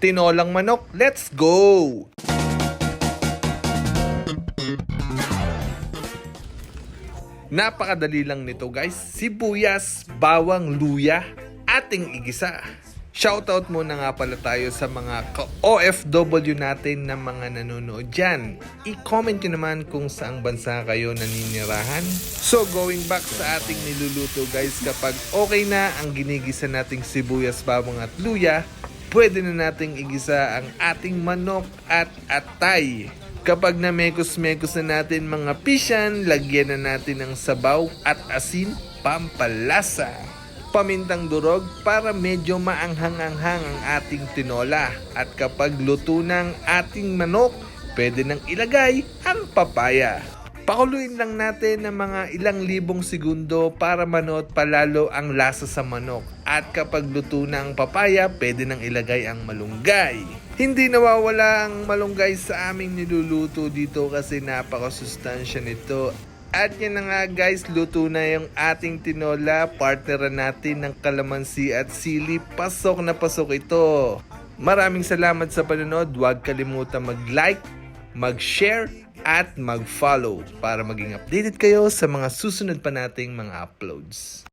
tinolang manok. Let's go! Napakadali lang nito guys. Sibuyas, bawang, luya, ating igisa. Shoutout muna nga pala tayo sa mga OFW natin na mga nanonood dyan. I-comment nyo naman kung saang bansa kayo naninirahan. So going back sa ating niluluto guys, kapag okay na ang ginigisa nating sibuyas, bawang at luya, pwede na nating igisa ang ating manok at atay. Kapag na-mekos-mekos na natin mga pisyan, lagyan na natin ng sabaw at asin, pampalasa. Pamintang durog para medyo maanghang-anghang ang ating tinola. At kapag luto ng ating manok, pwede nang ilagay ang papaya. Pakuluin lang natin ng mga ilang libong segundo para manood palalo ang lasa sa manok. At kapag luto na ang papaya, pwede nang ilagay ang malunggay. Hindi nawawala ang malunggay sa aming niluluto dito kasi napakasustansya nito. At yan na nga guys, luto na yung ating tinola. Partneran natin ng kalamansi at sili. Pasok na pasok ito. Maraming salamat sa panonood. Huwag kalimutan mag-like, mag-share at mag-follow para maging updated kayo sa mga susunod pa nating mga uploads.